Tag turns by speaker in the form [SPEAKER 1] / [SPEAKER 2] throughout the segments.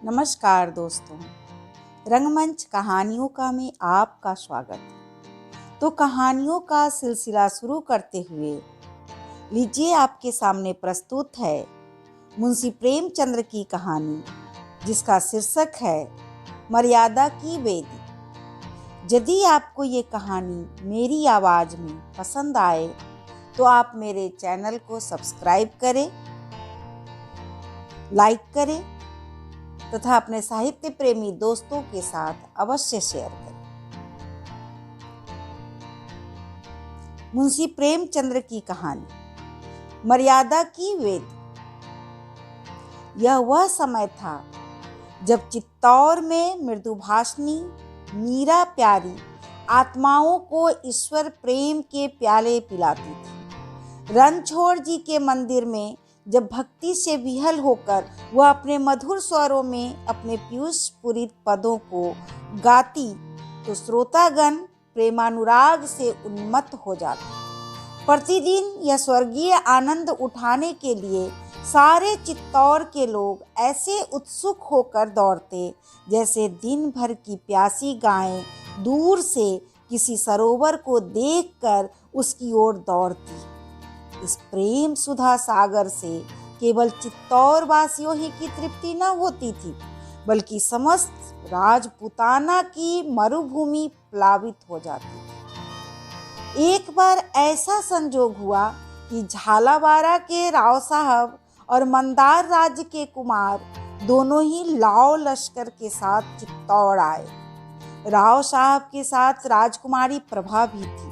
[SPEAKER 1] नमस्कार दोस्तों, रंगमंच कहानियों का में आपका स्वागत है। तो कहानियों का सिलसिला शुरू करते हुए लीजिए आपके सामने प्रस्तुत है मुंशी प्रेमचंद्र की कहानी, जिसका शीर्षक है मर्यादा की वेदी। यदि आपको ये कहानी मेरी आवाज़ में पसंद आए तो आप मेरे चैनल को सब्सक्राइब करें, लाइक करें तथा अपने साहित्य प्रेमी दोस्तों के साथ अवश्य शेयर करें। मुंशी प्रेमचंद्र की कहानी मर्यादा की वेदी। यह वह समय था जब चित्तौड़ में मृदुभाषिनी मीरा प्यारी आत्माओं को ईश्वर प्रेम के प्याले पिलाती थी। रणछोड़ जी के मंदिर में जब भक्ति से विहल होकर वह अपने मधुर स्वरों में अपने पीयूष पूरित पदों को गाती तो श्रोतागण प्रेमानुराग से उन्मत्त हो जाते। प्रतिदिन यह स्वर्गीय आनंद उठाने के लिए सारे चित्तौड़ के लोग ऐसे उत्सुक होकर दौड़ते जैसे दिन भर की प्यासी गायें दूर से किसी सरोवर को देखकर उसकी ओर दौड़ती। इस प्रेम सुधा सागर से केवल चित्तौड़ वासियों ही की तृप्ति न होती थी, बल्कि समस्त राजपूताना की मरुभूमि प्लावित हो जाती थी। एक बार ऐसा संजोग हुआ कि झालावाड़ा के राव साहब और मंदार राज्य के कुमार दोनों ही लाव लश्कर के साथ चित्तौड़ आए। राव साहब के साथ राजकुमारी प्रभा भी थी,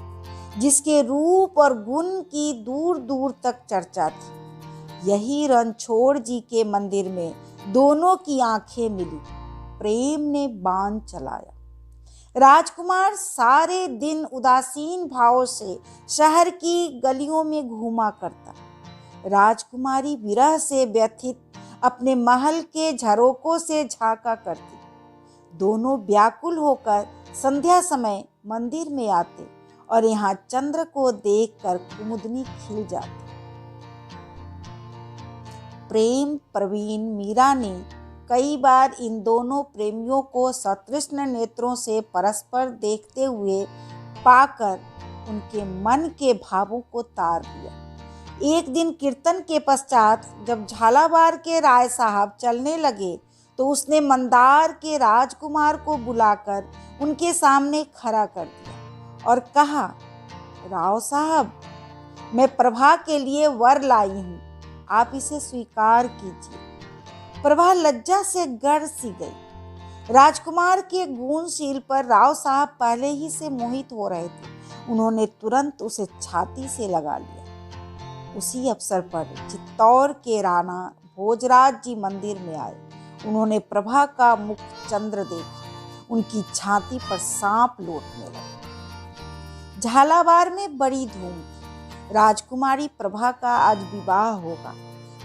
[SPEAKER 1] जिसके रूप और गुण की दूर दूर तक चर्चा थी। यही रणछोड़ जी के मंदिर में दोनों की आंखें मिली। प्रेम ने बाण चलाया। राजकुमार सारे दिन उदासीन भाव से शहर की गलियों में घूमा करता। राजकुमारी विरह से व्यथित अपने महल के झरोकों से झांका करती। दोनों व्याकुल होकर संध्या समय मंदिर में आते और यहाँ चंद्र को देखकर कुमुदनी खिल जाती। प्रेम प्रवीण मीरा ने कई बार इन दोनों प्रेमियों को सतृष्ण नेत्रों से परस्पर देखते हुए पाकर उनके मन के भावों को तार दिया। एक दिन कीर्तन के पश्चात जब झालावाड़ के राय साहब चलने लगे तो उसने मंदार के राजकुमार को बुलाकर उनके सामने खड़ा कर दिया और कहा, राव साहब, मैं प्रभा के लिए वर लाई हूँ, आप इसे स्वीकार कीजिए। प्रभा लज्जा से गड़ सी गई। राजकुमार के गुणशील पर राव साहब पहले ही से मोहित हो रहे थे। उन्होंने तुरंत उसे छाती से लगा लिया। उसी अवसर पर चित्तौड़ के राणा भोजराज जी मंदिर में आए। उन्होंने प्रभा का मुख चंद्र देखा। उनकी छाती पर सांप लौटने लगा। झालावाड़ में बड़ी धूम थी। राजकुमारी प्रभा का आज विवाह होगा।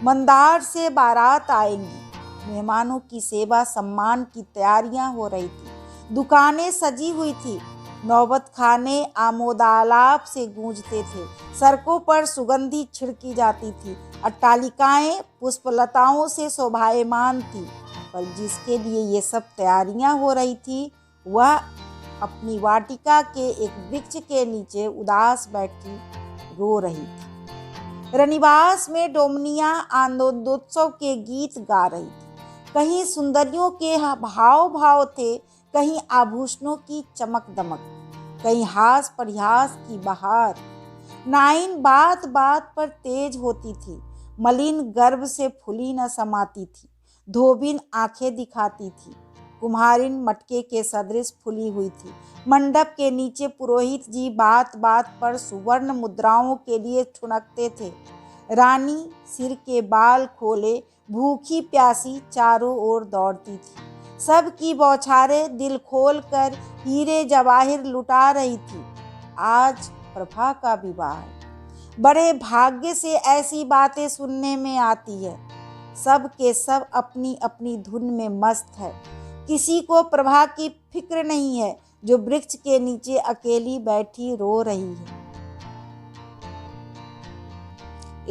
[SPEAKER 1] मंदार से बारात आएंगी। मेहमानों की सेवा सम्मान की तैयारियां हो रही थी। दुकानें सजी हुई थी। नौबत खाने आमोदालाप से गूंजते थे। सड़कों पर सुगंधी छिड़की जाती थी। अट्टालिकाएं पुष्पलताओं से शोभायमान थी। पर जिसके लिए ये सब तैयारियां हो रही थी वह अपनी वाटिका के एक वृक्ष के नीचे उदास बैठी रो रही थी। रनिवास में डोमनियां आनंदोत्सव के गीत गा रही थी। कहीं सुंदरियों के भाव भाव थे, कहीं आभूषणों की चमक दमक, कहीं हास परिहास की बहार। नाइन बात बात पर तेज होती थी। मलिन गर्भ से फुली न समाती थी। धोबिन आंखें दिखाती थी। कुम्हारिन मटके के सदृश फुली हुई थी। मंडप के नीचे पुरोहित जी बात बात पर सुवर्ण मुद्राओं के लिए ठुनकते थे। रानी सिर के बाल खोले भूखी प्यासी चारों ओर दौड़ती थी। सबकी बौछारें दिल खोल कर हीरे जवाहिर लुटा रही थी। आज प्रभा का विवाह है। बड़े भाग्य से ऐसी बातें सुनने में आती है। सब के सब अपनी अपनी धुन में मस्त है। किसी को प्रभा की फिक्र नहीं है जो वृक्ष के नीचे अकेली बैठी रो रही है।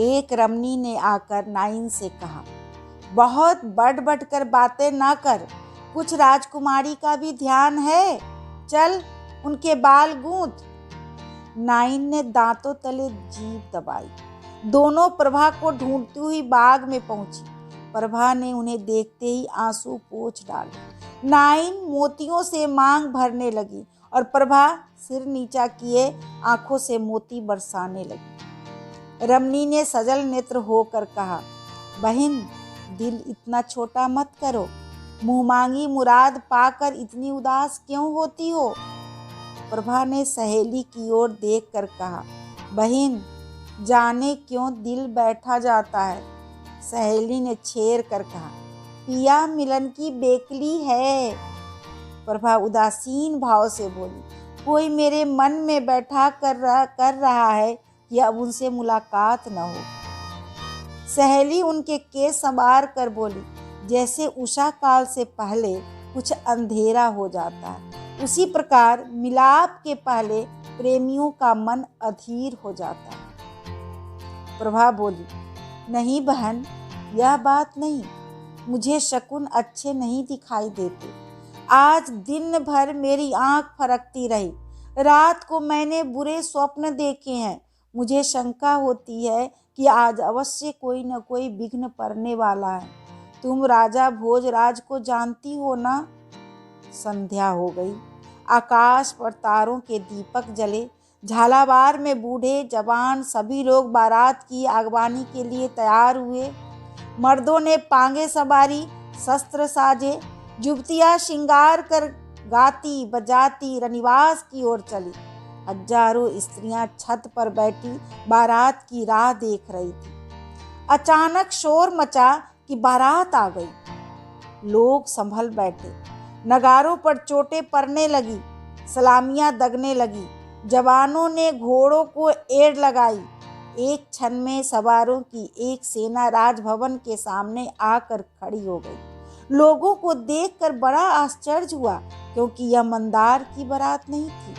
[SPEAKER 1] एक रमणी ने आकर नाइन से कहा, बहुत बढ़ बढ़ कर बातें ना कर, कुछ राजकुमारी का भी ध्यान है, चल उनके बाल गूंथ। नाइन ने दांतों तले जीभ दबाई। दोनों प्रभा को ढूंढती हुई बाग में पहुंची। प्रभा ने उन्हें देखते ही आंसू पोंछ डाले। नाइन मोतियों से मांग भरने लगी और प्रभा सिर नीचा किए आंखों से मोती बरसाने लगी। रमणी ने सजल नेत्र होकर कहा, बहन, दिल इतना छोटा मत करो, मुंह मांगी मुराद पाकर इतनी उदास क्यों होती हो। प्रभा ने सहेली की ओर देखकर कहा, बहन, जाने क्यों दिल बैठा जाता है। सहेली ने छेड़ कर कहा, पिया मिलन की बेकली है। प्रभा उदासीन भाव से बोली, कोई मेरे मन में बैठा कर रहा है कि अब उनसे मुलाकात न हो। सहेली उनके केस संवार कर बोली, जैसे उषा काल से पहले कुछ अंधेरा हो जाता है, उसी प्रकार मिलाप के पहले प्रेमियों का मन अधीर हो जाता है। प्रभा बोली, नहीं बहन, यह बात नहीं, मुझे शकुन अच्छे नहीं दिखाई देते। आज दिन भर मेरी आंख फरकती रही, रात को मैंने बुरे स्वप्न देखे हैं। मुझे शंका होती है कि आज अवश्य कोई न कोई विघ्न पड़ने वाला है। तुम राजा भोजराज को जानती हो ना। संध्या हो गई, आकाश पर तारों के दीपक जले। झालावाड़ में बूढ़े जवान सभी लोग बारात की आगवानी के लिए तैयार हुए। मर्दों ने पांगे सवारी, शस्त्र साजे, युवतियां श्रृंगार कर गाती बजाती रनिवास की ओर चली। हजारों स्त्रियां छत पर बैठी बारात की राह देख रही थी। अचानक शोर मचा कि बारात आ गई। लोग संभल बैठे, नगारों पर चोटें पड़ने लगी, सलामियां दगने लगी। जवानों ने घोड़ों को एड़ लगाई। एक क्षण में सवारों की एक सेना राजभवन के सामने आकर खड़ी हो गई। लोगों को देखकर बड़ा आश्चर्य हुआ, क्योंकि यह मंदार की बारात नहीं थी,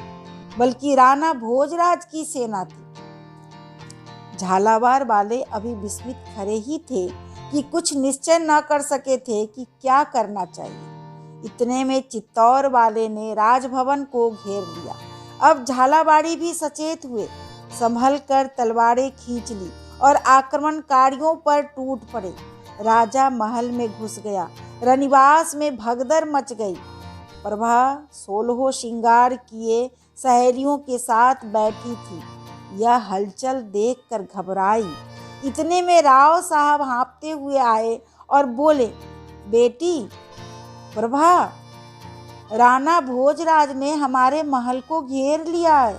[SPEAKER 1] बल्कि राणा भोजराज की सेना थी। झालावाड़ वाले अभी विस्मित खड़े ही थे कि कुछ निश्चय न कर सके थे कि क्या करना चाहिए। इतने में चित्तौड़ वाले ने राजभवन को घेर लिया। अब झालावाड़ी भी सचेत हुए, संभल कर तलवारें खींच ली और आक्रमणकारियों पर टूट पड़े। राजा महल में घुस गया, रनिवास में भगदड़ मच गई। प्रभा 16 श्रृंगार किए सहेलियों के साथ बैठी थी। यह हलचल देखकर घबराई। इतने में राव साहब हाँफते हुए आए और बोले, बेटी प्रभा, राणा भोजराज ने हमारे महल को घेर लिया है।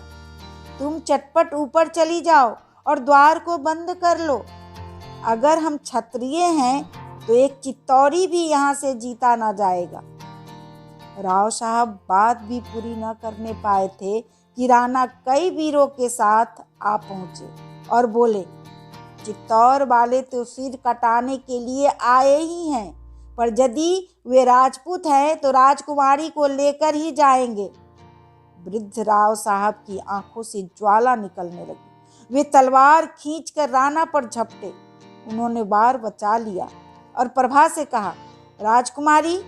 [SPEAKER 1] तुम चटपट ऊपर चली जाओ और द्वार को बंद कर लो। अगर हम क्षत्रिय हैं तो एक चित्तौरी भी यहाँ से जीता ना जाएगा। राव साहब बात भी पूरी न करने पाए थे कि राणा कई वीरों के साथ आ पहुँचे और बोले, चित्तौड़ वाले तो सिर कटाने के लिए आए ही हैं, पर यदि वे राजपूत हैं तो राजकुमारी को लेकर ही जाएंगे। वृद्ध राव साहब की आंखों से ज्वाला निकलने लगी। वे तलवार खींचकर राणा पर झपटे। उन्होंने वार बचा लिया और प्रभा से कहा, राजकुमारी,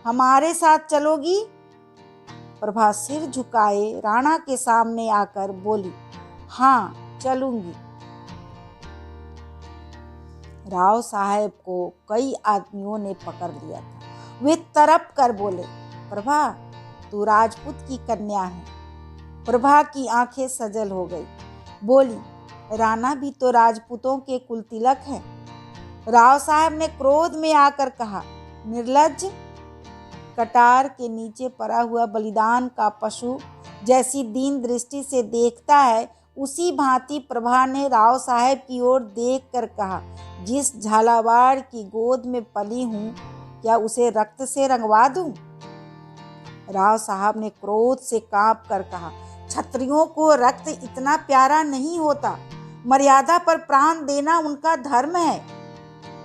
[SPEAKER 1] हमारे साथ चलोगी? प्रभा सिर झुकाए राणा के सामने आकर बोली, हाँ, चलूंगी। राव साहब को कई आदमियों ने पकड़ लिया था। वे तड़प कर बोले, प्रभा, तू राजपूत की कन्या है। प्रभा की आंखें सजल हो गई। बोली, राणा भी तो राजपूतों के कुलतिलक हैं। राव साहब ने क्रोध में आकर कहा, निर्लज्ज, कटार के नीचे पड़ा हुआ बलिदान का पशु जैसी दीन दृष्टि से देखता है, उसी भांति प्रभा ने राव साहब की ओर देखकर कहा, जिस झालावाड़ की गोद में पली हूँ, क्या उसे रक्त से रंगवा दूं? राव साहब ने क्रोध से कांप कर कहा, क्षत्रियों को रक्त इतना प्यारा नहीं होता, मर्यादा पर प्राण देना उनका धर्म है।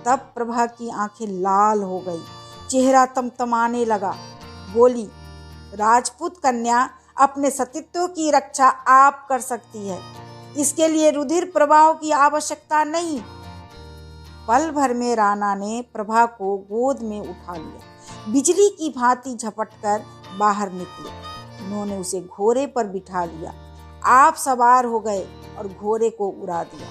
[SPEAKER 1] तब प्रभा की आंखें लाल हो गई, चेहरा तमतमाने लगा। बोली, राजपूत कन्या अपने सतीत्व की रक्षा आप कर सकती है, इसके लिए रुधिर प्रवाह की आवश्यकता नहीं। पल भर में राणा ने प्रभा को गोद में उठा लिया। बिजली की भांति झपटकर बाहर निकले। उन्होंने उसे घोड़े पर बिठा लिया। आप सवार हो गए और घोड़े को उड़ा दिया।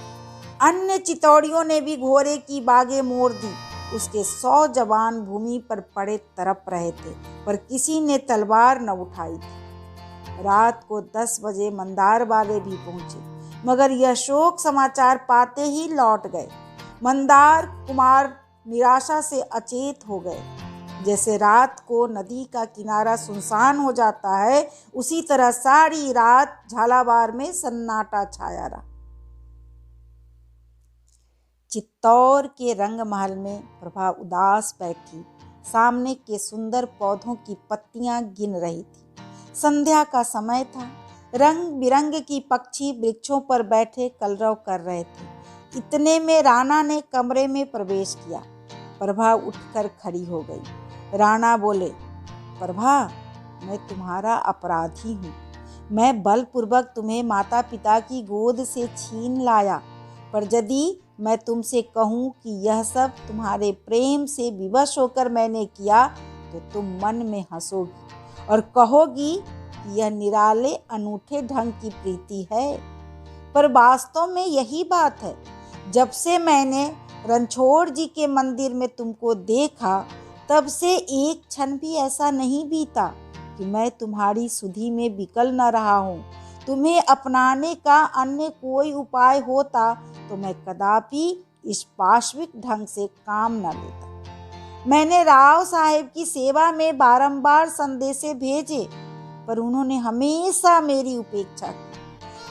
[SPEAKER 1] अन्य चितौड़ियों ने भी घोड़े की बागें मोड़ दी। उसके 100 जवान भूमि पर पड़े तड़प रहे थे, पर किसी ने तलवार न उठाई थी। रात को 10 बजे मंदार वाले भी पहुंचे, मगर यह शोक समाचार पाते ही लौट गए। मंदार कुमार निराशा से अचेत हो गए। जैसे रात को नदी का किनारा सुनसान हो जाता है, उसी तरह सारी रात झालावाड़ में सन्नाटा छाया रहा। चित्तौड़ के रंग महल में प्रभा उदास बैठी सामने के सुंदर पौधों की पत्तियां गिन रही थी। संध्या का समय था। रंग बिरंग की पक्षी वृक्षों पर बैठे कलरव कर रहे थे। इतने में राणा ने कमरे में प्रवेश किया। प्रभा उठकर खड़ी हो गई। राणा बोले, प्रभा, मैं तुम्हारा अपराधी हूँ। मैं बलपूर्वक तुम्हें माता पिता की गोद से छीन लाया, पर यदि मैं तुमसे कहूँ कि यह सब तुम्हारे प्रेम से विवश होकर मैंने किया, तो तुम मन में हंसोगी और कहोगी कि यह निराले अनूठे ढंग की प्रीति है। पर वास्तव में यही बात है। जब से मैंने रणछोड़ जी के मंदिर में तुमको देखा, तब से एक क्षण भी ऐसा नहीं बीता कि मैं तुम्हारी सुधि में विकल न रहा हूँ। तुम्हें अपनाने का अन्य कोई उपाय होता तो मैं कदापि इस पाशविक ढंग से काम न लेता। मैंने राव साहेब की सेवा में बारंबार संदेशे भेजे, पर उन्होंने हमेशा मेरी उपेक्षा की।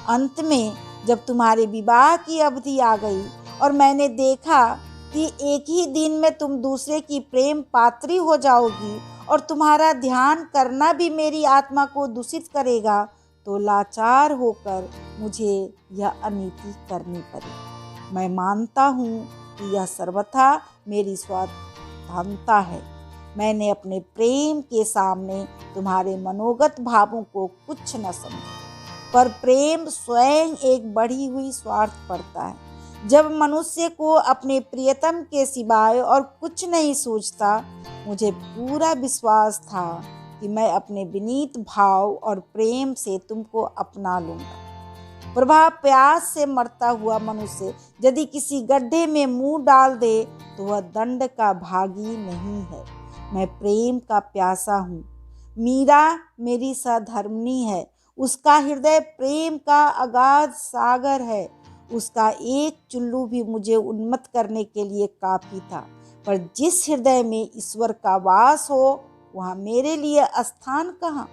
[SPEAKER 1] अंत में जब तुम्हारे विवाह की अवधि आ गई और मैंने देखा कि एक ही दिन में तुम दूसरे की प्रेम पात्री हो जाओगी और तुम्हारा ध्यान करना भी मेरी आत्मा को दूषित करेगा, तो लाचार होकर मुझे यह अनीति करनी पड़ी। मैं मानता हूँ कि यह सर्वथा मेरी स्वार्थता है। मैंने अपने प्रेम के सामने तुम्हारे मनोगत भावों को कुछ न समझा, पर प्रेम स्वयं एक बढ़ी हुई स्वार्थ पड़ता है। जब मनुष्य को अपने प्रियतम के सिवाय और कुछ नहीं सूझता, मुझे पूरा विश्वास था कि मैं अपने विनीत भाव और प्रेम से तुमको अपना लूँगा। प्रभा, प्यास से मरता हुआ मनुष्य यदि किसी गड्ढे में मुंह डाल दे तो वह दंड का भागी नहीं है। मैं प्रेम का प्यासा हूँ। मीरा मेरी सहधर्मिणी है। उसका हृदय प्रेम का अगाध सागर है। उसका एक चुल्लू भी मुझे उन्मत्त करने के लिए काफी था। पर जिस हृदय में ईश्वर का वास हो, वहाँ मेरे लिए स्थान कहाँ?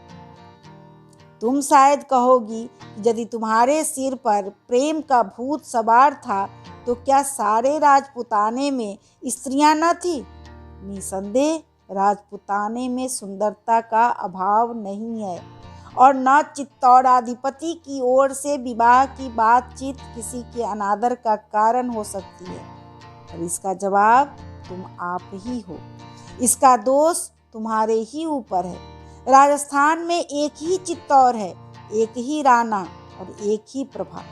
[SPEAKER 1] तुम शायद कहोगी कि यदि तुम्हारे सिर पर प्रेम का भूत सवार था, तो क्या सारे राजपुताने में स्त्रियां न थी? निसंदेह राजपुताने में सुंदरता का अभाव नहीं है, और न चित्तौड़ाधिपति की ओर से विवाह की बातचीत किसी के अनादर का कारण हो सकती है। और इसका जवाब तुम आप ही हो। इसका दोष तुम्हारे ही ऊपर है। राजस्थान में एक ही चित्तौड़ है, एक ही राणा और एक ही प्रभा।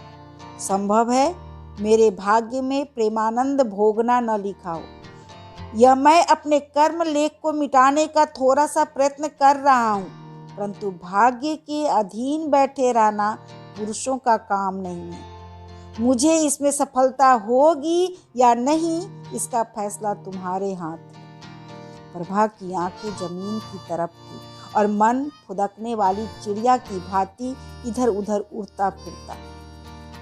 [SPEAKER 1] संभव है मेरे भाग्य में प्रेमानंद भोगना न लिखा हो। यह मैं अपने कर्म लेख को मिटाने का थोड़ा सा प्रयत्न कर रहा हूँ, परंतु भाग्य के अधीन बैठे रहना पुरुषों का काम नहीं है। मुझे इसमें सफलता होगी या नहीं, इसका फैसला तुम्हारे हाथ है। प्रभा की आंखें जमीन की तरफ थी और मन फुदकने वाली चिड़िया की भांति इधर उधर उड़ता फिरता।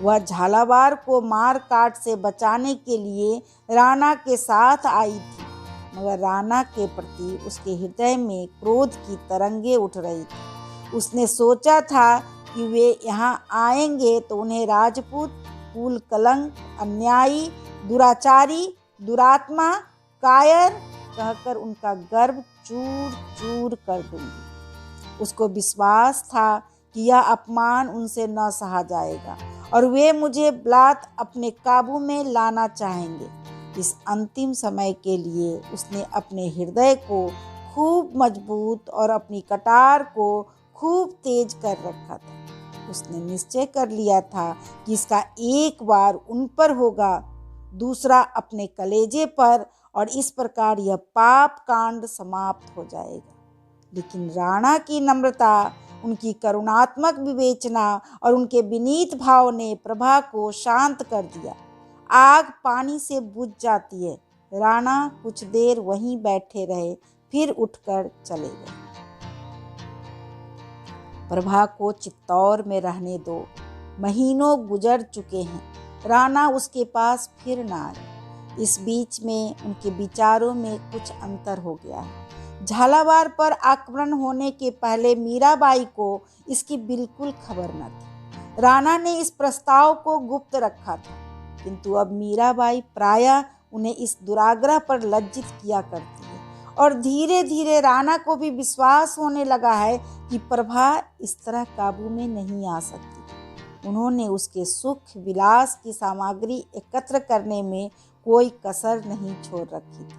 [SPEAKER 1] वह झालावाड़ को मार काट से बचाने के लिए राणा के साथ आई थी, मगर राणा के प्रति उसके हृदय में क्रोध की तरंगे उठ रही थी। उसने सोचा था कि वे यहाँ आएंगे तो उन्हें राजपूत, कुल कलंक, अन्यायी, दुराचारी, दुरात्मा, कायर कहकर उनका गर्व चूर चूर कर दूंगी। उसको विश्वास था कि यह अपमान उनसे न सहा जाएगा और वे मुझे बलात् अपने काबू में लाना चाहेंगे। इस अंतिम समय के लिए उसने अपने हृदय को खूब मजबूत और अपनी कटार को खूब तेज कर रखा था। उसने निश्चय कर लिया था कि इसका एक बार उन पर होगा दूसरा अपने कलेजे पर, और इस प्रकार यह पाप कांड समाप्त हो जाएगा। लेकिन राणा की नम्रता, उनकी करुणात्मक विवेचना और उनके विनीत भाव ने प्रभा को शांत कर दिया। आग पानी से बुझ जाती है। राणा कुछ देर वहीं बैठे रहे, फिर उठकर चले गए। प्रभा को चित्तौड़ में रहने दो, महीनों गुजर चुके हैं। राणा उसके पास फिर न आए। इस बीच में उनके विचारों में कुछ अंतर हो गया है। झालावाड़ पर आक्रमण होने के पहले मीराबाई को इसकी बिल्कुल खबर न थी। राणा ने इस प्रस्ताव को गुप्त रखा था, किंतु अब मीराबाई प्रायः उन्हें इस दुराग्रह पर लज्जित किया करती है, और धीरे धीरे राणा को भी विश्वास होने लगा है कि प्रभा इस तरह काबू में नहीं आ सकती। उन्होंने उसके सुख विलास की सामग्री एकत्र करने में कोई कसर नहीं छोड़ रखी थी,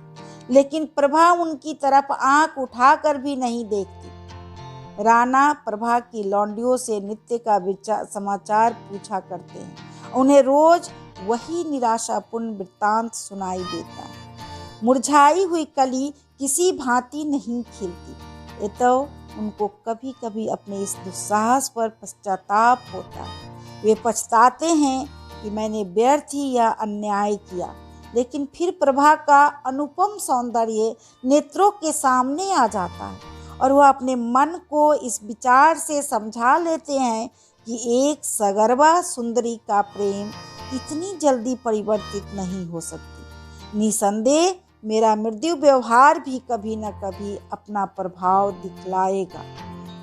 [SPEAKER 1] लेकिन प्रभा उनकी तरफ आंख उठाकर भी नहीं देखती। राणा प्रभा की लौंडियों से नित्य का समाचार पूछा करते हैं। उन्हें रोज वही निराशापूर्ण वृत्तांत सुनाई देता है। मुरझाई हुई कली किसी भांति नहीं खिलती। तो उनको कभी कभी अपने इस दुस्साहस पर पश्चाताप होता है। वे पछताते हैं कि मैंने व्यर्थ ही यह अन्याय किया। लेकिन फिर प्रभा का अनुपम सौंदर्य नेत्रों के सामने आ जाता है, और वह अपने मन को इस विचार से समझा लेते हैं कि एक सगर्भा सुंदरी का प्रेम इतनी जल्दी परिवर्तित नहीं हो सकती। निसंदेह मेरा मृदु व्यवहार भी कभी न कभी अपना प्रभाव दिखलाएगा।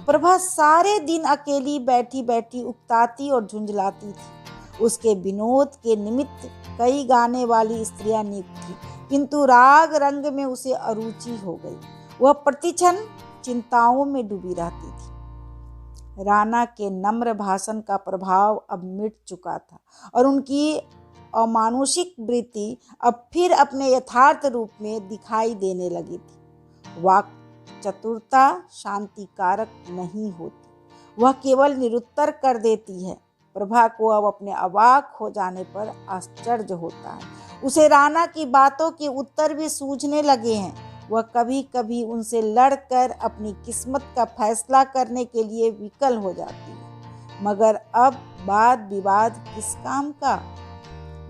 [SPEAKER 1] प्रभा सारे दिन अकेली बैठी बैठी उकताती और झुंझलाती थी। उसके विनोद के निमित्त कई गाने वाली स्त्रियां नियुक्त थी, किंतु राग रंग में उसे अरुचि हो गई। वह प्रतिक्षण चिंताओं में डूबी रहती थी। राणा के नम्र भाषण का प्रभाव अब मिट चुका था, और उनकी अमानुषिक वृत्ति अब फिर अपने यथार्थ रूप में दिखाई देने लगी थी। वाक चतुरता शांतिकारक नहीं होती, वह केवल निरुत्तर कर देती है। प्रभा को अब अपने अवाक हो जाने पर आश्चर्य होता है। उसे राणा की बातों के उत्तर भी सूझने लगे हैं। वह कभी कभी उनसे लड़कर अपनी किस्मत का फैसला करने के लिए विकल हो जाती है, मगर अब वाद विवाद किस काम का।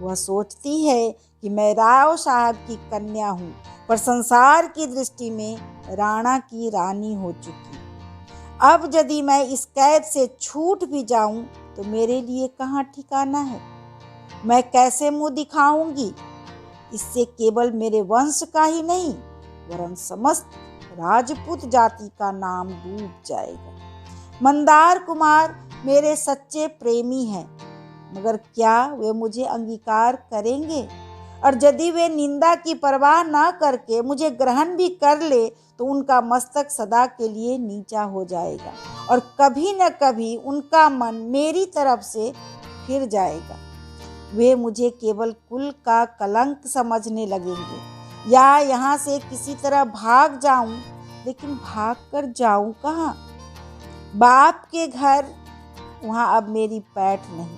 [SPEAKER 1] वह सोचती है कि मैं राव साहब की कन्या हूँ, पर संसार की दृष्टि में राणा की रानी हो चुकी। अब यदि मैं इस कैद से छूट भी जाऊं तो मेरे लिए कहाँ ठिकाना है। मैं कैसे मुंह दिखाऊंगी। इससे केवल मेरे वंश का ही नहीं, वरन समस्त राजपूत जाति का नाम डूब जाएगा। मंदार कुमार मेरे सच्चे प्रेमी हैं, मगर क्या वे मुझे अंगीकार करेंगे? और यदि वे निंदा की परवाह न करके मुझे ग्रहण भी कर ले तो उनका मस्तक सदा के लिए नीचा हो जाएगा, और कभी न कभी उनका मन मेरी तरफ से फिर जाएगा। वे मुझे केवल कुल का कलंक समझने लगेंगे, या यहाँ से किसी तरह भाग जाऊं, लेकिन भाग कर जाऊं कहाँ? बाप के घर, वहाँ अब मेरी पैठ नहीं।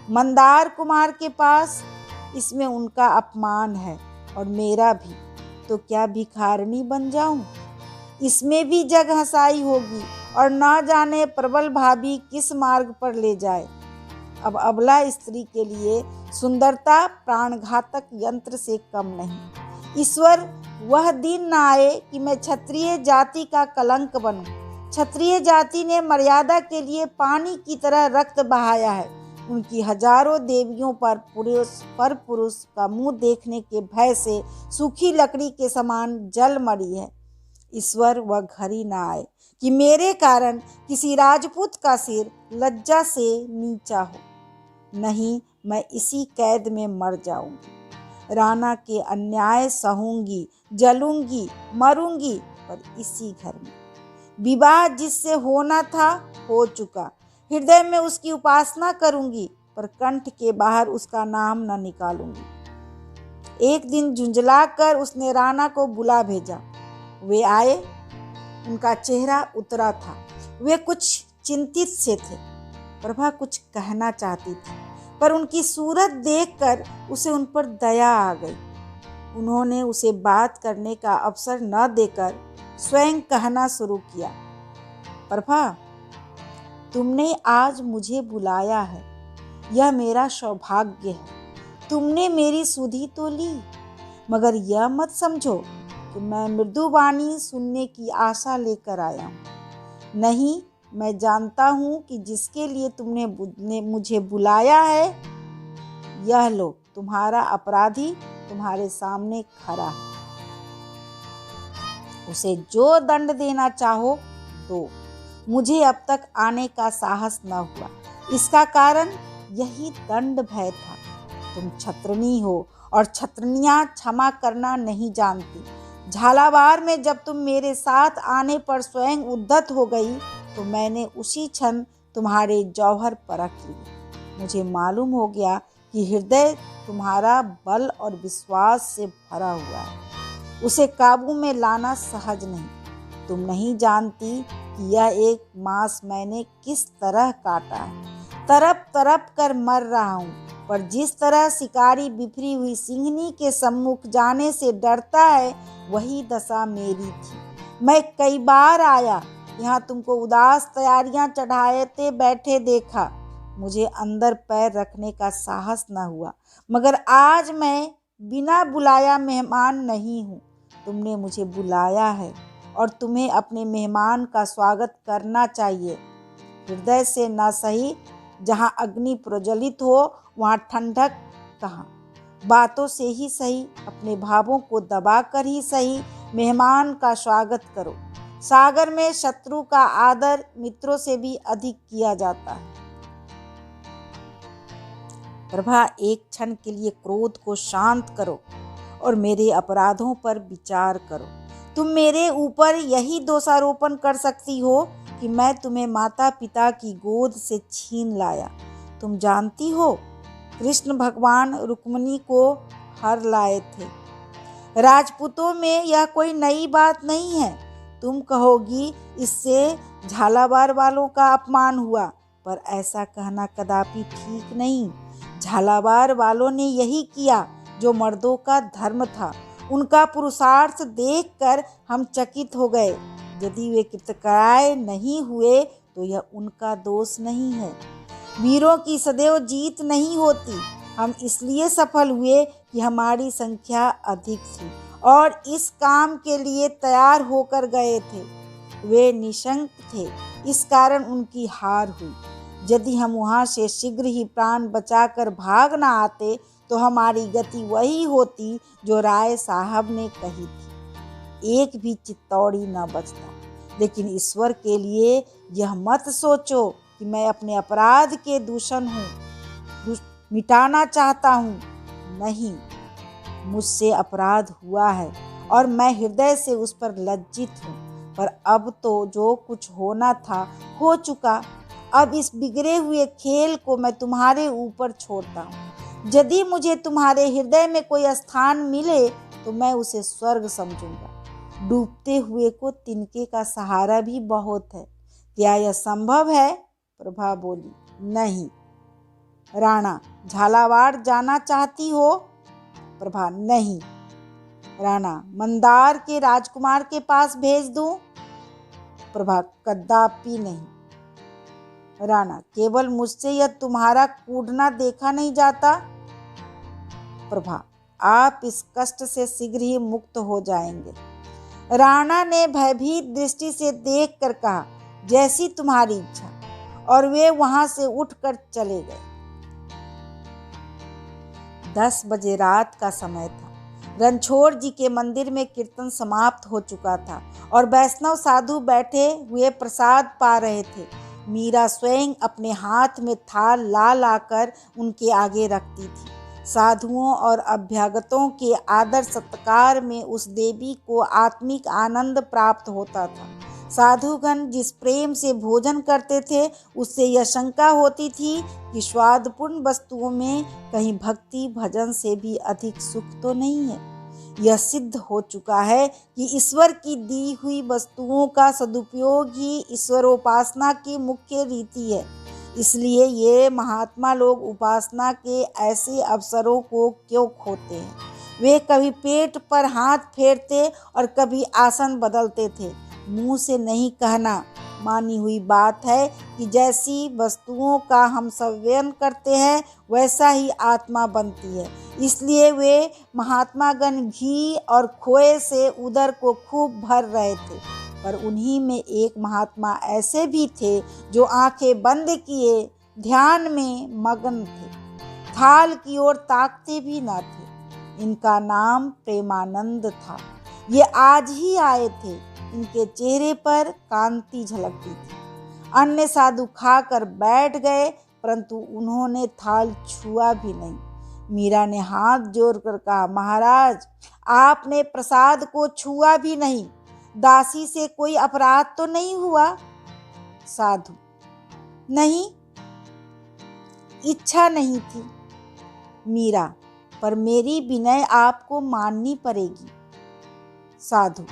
[SPEAKER 1] मंदार कुमार के पास, इसमें उनका अपमान है और मेरा भी। तो क्या भिखारिणी बन जाऊं? इसमें भी जग हंसाई होगी, और न जाने प्रबल भाभी किस मार्ग पर ले जाए। अब अबला स्त्री के लिए सुंदरता प्राणघातक यंत्र से कम नहीं। ईश्वर, वह दिन न आए कि मैं क्षत्रिय जाति का कलंक बनूं। क्षत्रिय जाति ने मर्यादा के लिए पानी की तरह रक्त बहाया है। उनकी हजारों देवियों पर पुरुष का मुंह देखने के भय से सूखी लकड़ी के समान जल मरी है। ईश्वर, वह घड़ी न आए कि मेरे कारण किसी राजपूत का सिर लज्जा से नीचा हो। नहीं, मैं इसी कैद में मर जाऊंगी। राणा के अन्याय सहूंगी, जलूंगी, मरूंगी, पर इसी घर में। विवाह जिससे होना था हो चुका। हृदय में उसकी उपासना करूंगी, पर कंठ के बाहर उसका नाम न निकालूंगी। एक दिन झुंझलाकर उसने राणा को बुला भेजा। वे आए। उनका चेहरा उतरा था। वे कुछ चिंतित से थे। प्रभा कुछ कहना चाहती थी, पर उनकी सूरत देखकर उसे उन पर दया आ गई। उन्होंने उसे बात करने का अवसर न देकर स्वयं कहना शुरू किया, प्रभा, तुमने आज मुझे बुलाया है, यह मेरा सौभाग्य है। तुमने मेरी सुधि तो ली, मगर यह मत समझो कि मैं मृदु वाणी सुनने की आशा लेकर आया हूँ। नहीं, मैं जानता हूँ कि जिसके लिए तुमने मुझे बुलाया है, यह लो, तुम्हारा अपराधी तुम्हारे सामने खड़ा है। उसे जो दंड देना चाहो दो। मुझे अब तक आने का साहस न हुआ, इसका कारण यही दंड भय था। तुम छत्रनी हो और छत्रनियां क्षमा करना नहीं जानती। झालावाड़ में जब तुम मेरे साथ आने पर स्वयं उद्धत हो गई तो मैंने उसी क्षण तुम्हारे जौहर परख लिए। मुझे मालूम हो गया कि हृदय तुम्हारा बल और विश्वास से भरा हुआ है। उसे काबू में लाना सहज नहीं। तुम नहीं जानती कि यह एक मांस मैंने किस तरह काटा है। तड़प तड़प कर मर रहा हूँ, पर जिस तरह शिकारी बिफरी हुई सिंहनी के सम्मुख जाने से डरता है, वही दशा मेरी थी। मैं कई बार आया, यहाँ तुमको उदास तैयारियां चढ़ाते बैठे देखा। मुझे अंदर पैर रखने का साहस न हुआ, मगर आज मैं बिना बुलाया मेहमान नहीं हूँ। तुमने मुझे बुलाया है और तुम्हें अपने मेहमान का स्वागत करना चाहिए। हृदय से न सही, जहाँ अग्नि प्रज्वलित हो वहाँ ठंडक कहाँ। बातों से ही सही, अपने भावों को दबा कर ही सही, मेहमान का स्वागत करो। सागर में शत्रु का आदर मित्रों से भी अधिक किया जाता है। प्रभा, एक क्षण के लिए क्रोध को शांत करो और मेरे अपराधों पर विचार करो। तुम मेरे ऊपर यही दोषारोपण कर सकती हो कि मैं तुम्हें माता पिता की गोद से छीन लाया। तुम जानती हो, कृष्ण भगवान रुक्मिणी को हर लाए थे। राजपूतों में यह कोई नई बात नहीं है। तुम कहोगी इससे झालावाड़ वालों का अपमान हुआ, पर ऐसा कहना कदापि ठीक नहीं। झालावाड़ वालों ने यही किया जो मर्दों का धर्म था। उनका पुरुषार्थ देखकर हम चकित हो गए। यदि वे कृतकार्य नहीं हुए तो यह उनका दोष नहीं है। वीरों की सदैव जीत नहीं होती। हम इसलिए सफल हुए कि हमारी संख्या अधिक थी और इस काम के लिए तैयार होकर गए थे। वे निशंक थे, इस कारण उनकी हार हुई। यदि हम वहाँ से शीघ्र ही प्राण बचाकर भाग न आते तो हमारी गति वही होती जो राय साहब ने कही थी, एक भी चित्तौड़ी न बचता। लेकिन ईश्वर के लिए यह मत सोचो कि मैं अपने अपराध के दूषण हूँ, मिटाना चाहता हूँ। नहीं, मुझसे अपराध हुआ है और मैं हृदय से उस पर लज्जित हूँ, पर अब तो जो कुछ होना था हो चुका। अब इस बिगड़े हुए खेल को मैं तुम्हारे ऊपर छोड़ता हूँ। यदि मुझे तुम्हारे हृदय में कोई स्थान मिले तो मैं उसे स्वर्ग समझूंगा। डूबते हुए को तिनके का सहारा भी बहुत है। क्या यह संभव है? प्रभा बोली, नहीं। राणा, झालावाड़ जाना चाहती हो? प्रभा, नहीं। राणा, मंदार के राजकुमार के पास भेज दूं? प्रभा, कदापि नहीं। राणा, केवल मुझसे यह तुम्हारा कूदना देखा नहीं जाता? प्रभा, आप इस कष्ट से शीघ्र ही मुक्त हो जाएंगे। राणा ने भयभीत दृष्टि से देखकर कहा, जैसी तुम्हारी इच्छा, और वे वहां से उठकर चले गए। 10 बजे रात का समय था। रणछोड़ जी के मंदिर में कीर्तन समाप्त हो चुका था और वैष्णव साधु बैठे हुए प्रसाद पा रहे थे। मीरा स्वयं अपने हाथ में थाल ला लाकर उनके आगे रखती थी। साधुओं और अभ्यागतों के आदर सत्कार में उस देवी को आत्मिक आनंद प्राप्त होता था। साधुगण जिस प्रेम से भोजन करते थे, उससे यह शंका होती थी कि स्वादपूर्ण वस्तुओं में कहीं भक्ति भजन से भी अधिक सुख तो नहीं है। यह सिद्ध हो चुका है कि ईश्वर की दी हुई वस्तुओं का सदुपयोग ही ईश्वरोपासना की मुख्य रीति है। इसलिए ये महात्मा लोग उपासना के ऐसे अवसरों को क्यों खोते हैं। वे कभी पेट पर हाथ फेरते और कभी आसन बदलते थे। मुंह से नहीं कहना मानी हुई बात है कि जैसी वस्तुओं का हम संयम करते हैं वैसा ही आत्मा बनती है। इसलिए वे महात्मागण घी और खोए से उदर को खूब भर रहे थे। पर उन्हीं में एक महात्मा ऐसे भी थे जो आंखें बंद किए ध्यान में मग्न थे, थाल की ओर ताकते भी न थे। इनका नाम प्रेमानंद था। ये आज ही आए थे। इनके चेहरे पर कांति झलकती थी। अन्य साधु खाकर बैठ गए, परंतु उन्होंने थाल छुआ भी नहीं। मीरा ने हाथ जोड़कर कहा, महाराज, आपने प्रसाद को छुआ भी नहीं। दासी से कोई अपराध तो नहीं हुआ? साधु, नहीं, इच्छा नहीं थी। मीरा, पर मेरी विनय आपको माननी पड़ेगी। साधु,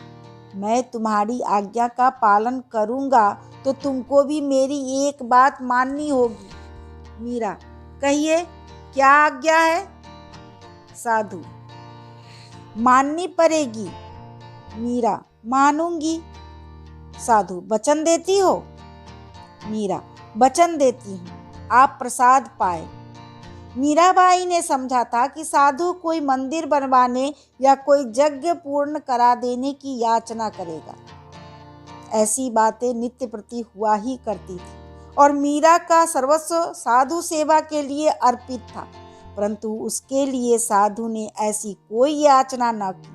[SPEAKER 1] मैं तुम्हारी आज्ञा का पालन करूंगा तो तुमको भी मेरी एक बात माननी होगी। मीरा, कहिए, क्या आज्ञा है? साधु, माननी पड़ेगी। मीरा, मानूंगी। साधु, वचन देती हो? मीरा, वचन देती हूँ, आप प्रसाद पाए। मीराबाई ने समझा था कि साधु कोई मंदिर बनवाने या कोई यज्ञ पूर्ण करा देने की याचना करेगा। ऐसी बातें नित्य प्रति हुआ ही करती थी और मीरा का सर्वस्व साधु सेवा के लिए अर्पित था। परंतु उसके लिए साधु ने ऐसी कोई याचना न की।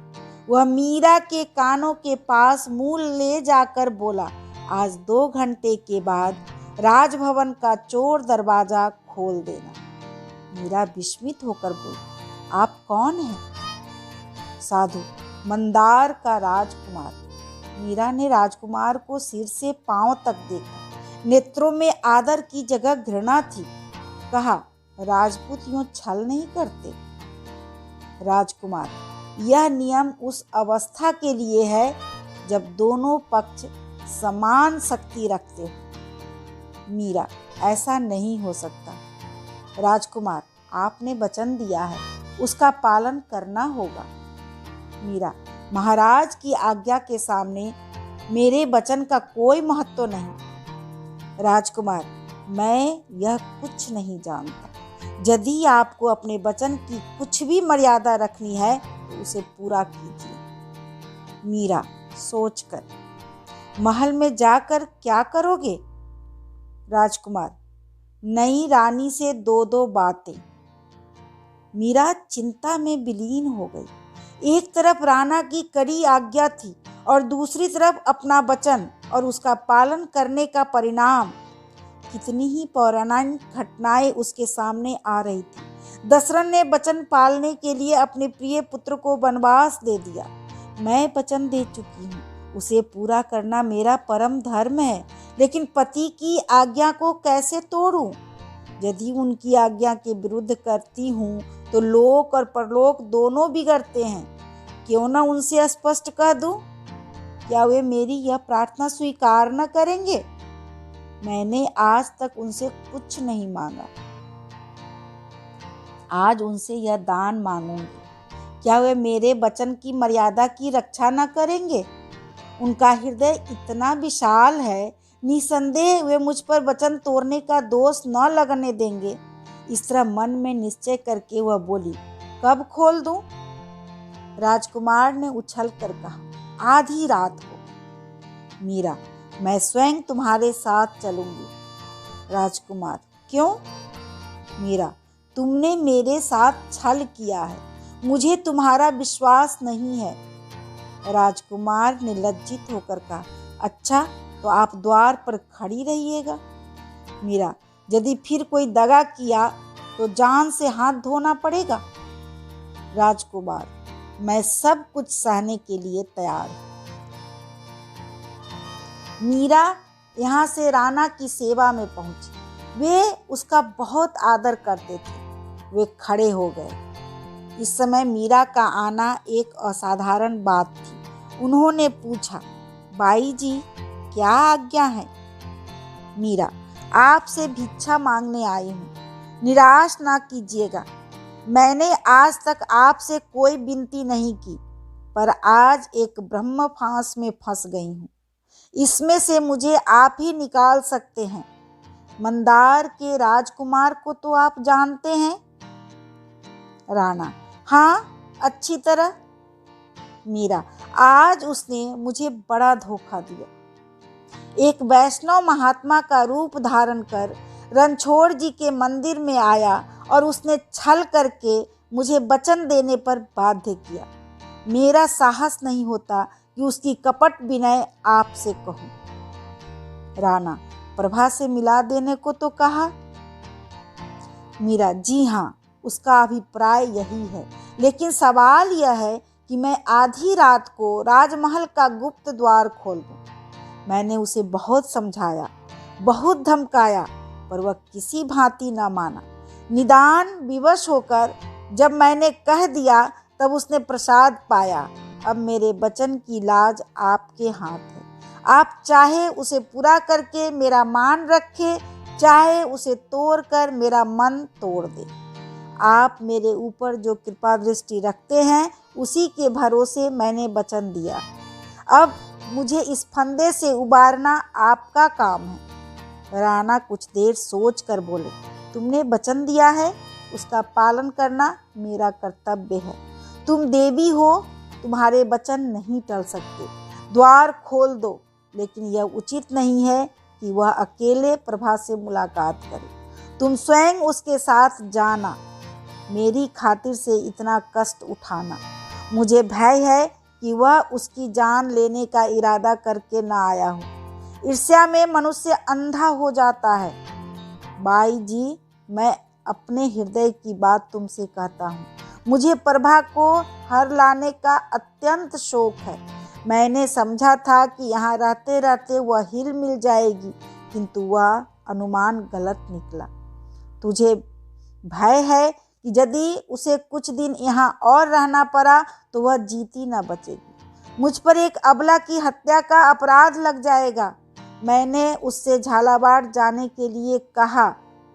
[SPEAKER 1] वह मीरा के कानों के पास मुंह ले जाकर बोला, आज 2 घंटे के बाद राजभवन का चोर दरवाजा खोल देना। मीरा विस्मित होकर बोली, आप कौन हैं? साधु, मंदार का राजकुमार। मीरा ने राजकुमार को सिर से पांव तक देखा। नेत्रों में आदर की जगह घृणा थी। कहा, राजपूत यूं छल नहीं करते। राजकुमार, यह नियम उस अवस्था के लिए है जब दोनों पक्ष समान शक्ति रखते हो। मीरा, ऐसा नहीं हो सकता। राजकुमार, आपने वचन दिया है, उसका पालन करना होगा। मीरा, महाराज की आज्ञा के सामने मेरे वचन का कोई महत्व नहीं। राजकुमार, मैं यह कुछ नहीं जानता। यदि आपको अपने वचन की कुछ भी मर्यादा रखनी है तो उसे पूरा कीजिए। मीरा, सोचकर, महल में जाकर क्या करोगे? राजकुमार, नई रानी से 2 बातें। मीरा चिंता में विलीन हो गई। एक तरफ राणा की कड़ी आज्ञा थी और दूसरी तरफ अपना वचन और उसका पालन करने का परिणाम। कितनी ही पौराणिक घटनाएं उसके सामने आ रही थी। दशरथ ने वचन पालने के लिए अपने प्रिय पुत्र को वनवास दे दिया। मैं वचन दे चुकी हूँ, उसे पूरा करना मेरा परम धर्म है, लेकिन पति की आज्ञा को कैसे तोड़ूं? यदि उनकी आज्ञा के विरुद्ध करती हूँ तो लोक और परलोक दोनों बिगड़ते हैं। क्यों न उनसे स्पष्ट कह दूं? क्या वे मेरी यह प्रार्थना स्वीकार न करेंगे? मैंने आज तक उनसे कुछ नहीं मांगा, आज उनसे यह दान मांगूंगी। क्या वे मेरे वचन की मर्यादा की रक्षा न करेंगे? उनका हृदय इतना विशाल है, निसंदेह वे मुझ पर वचन तोड़ने का दोष न लगने देंगे। इस तरह मन में निश्चय करके वह बोली, कब खोल दूं? राजकुमार ने उछलकर कहा, आधी रात को। मीरा, मैं स्वयं तुम्हारे साथ चलूंगी। राजकुमार, क्यों? मीरा, तुमने मेरे साथ छल किया है, मुझे तुम्हारा विश्वास नहीं है। राजकुमार ने लज्जित होकर कहा, अच्छा तो आप द्वार पर खड़ी रहिएगा। मीरा, यदि फिर कोई दगा किया तो जान से हाथ धोना पड़ेगा। राजकुमार, मैं सब कुछ सहने के लिए तैयार हूं। मीरा यहाँ से राणा की सेवा में पहुंची। वे उसका बहुत आदर करते थे। वे खड़े हो गए। इस समय मीरा का आना एक असाधारण बात थी। उन्होंने पूछा, बाई जी, क्या आज्ञा है? मीरा, आपसे भिक्षा मांगने आई हूँ, निराश ना कीजिएगा। मैंने आज तक आपसे कोई विनती नहीं की, पर आज एक ब्रह्म फांस में फंस गई हूँ। इसमें से मुझे आप ही निकाल सकते हैं। मंदार के राजकुमार को तो आप जानते हैं? राणा: हाँ, अच्छी तरह। मीरा: आज उसने मुझे बड़ा धोखा दिया। एक वैष्णव महात्मा का रूप धारण कर रणछोड़ जी के मंदिर में आया और उसने छल करके मुझे वचन देने पर बाध्य किया। मेरा साहस नहीं होता कि उसकी कपट विनय आपसे कहूँ। राणा: प्रभा से मिला देने को तो कहा। मीरा: जी हाँ, उसका अभिप्राय यही है, लेकिन सवाल यह है कि मैं आधी रात को राजमहल का गुप्त द्वार खोल दूं। मैंने उसे बहुत समझाया, बहुत धमकाया, पर वह किसी भांति न माना। निदान विवश होकर जब मैंने कह दिया तब उसने प्रसाद पाया। अब मेरे वचन की लाज आपके हाथ है। आप चाहे उसे पूरा करके मेरा मान रखे, चाहे उसे तोड़ कर मेरा मन तोड़ दे। आप मेरे ऊपर जो कृपा दृष्टि रखते हैं, उसी के भरोसे मैंने वचन दिया। अब मुझे इस फंदे से उबारना आपका काम है। राणा कुछ देर सोच कर बोले, तुमने वचन दिया है, उसका पालन करना मेरा कर्तव्य है। तुम देवी हो, तुम्हारे वचन नहीं टल सकते। द्वार खोल दो, लेकिन यह उचित नहीं है कि वह अकेले प्रभा से मुलाकात करे। तुम स्वयं उसके साथ जाना, मेरी खातिर से इतना कष्ट उठाना। मुझे भय है कि वह उसकी जान लेने का इरादा करके न आया हो। ईर्ष्या में मनुष्य अंधा हो जाता है। बाई जी, मैं अपने हृदय की बात तुमसे कहता हूँ। मुझे प्रभा को हर लाने का अत्यंत शौक है। मैंने समझा था कि यहाँ रहते रहते वह हिल मिल जाएगी, किंतु वह अनुमान गलत निकला। तुझे भय है कि यदि उसे कुछ दिन यहाँ और रहना पड़ा तो वह जीती न बचेगी। मुझ पर एक अबला की हत्या का अपराध लग जाएगा। मैंने उससे झालावाड़ जाने के लिए कहा,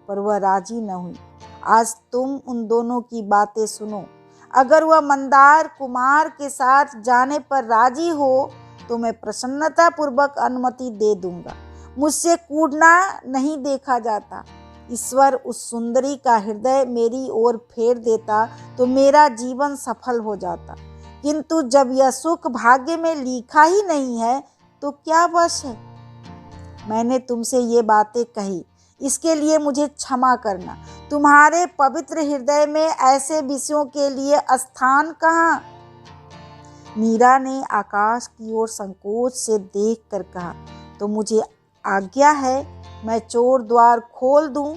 [SPEAKER 1] पर वह राजी न हुई। आज तुम उन दोनों की बातें सुनो। अगर वह मंदार कुमार के साथ जाने पर राजी हो तो मैं प्रसन्नता पूर्वक अनुमति दे दूंगा। मुझसे कूदना नहीं देखा जाता। ईश्वर उस सुंदरी का हृदय मेरी ओर फेर देता तो मेरा जीवन सफल हो जाता, किंतु जब यह सुख भाग्य में लिखा ही नहीं है तो क्या वश है। मैंने तुमसे ये बातें कही, इसके लिए मुझे क्षमा करना। तुम्हारे पवित्र हृदय में ऐसे विषयों के लिए स्थान कहाँ। मीरा ने आकाश की ओर संकोच से देख कर कहा, तो मुझे आज्ञा है मैं चोर द्वार खोल दूं।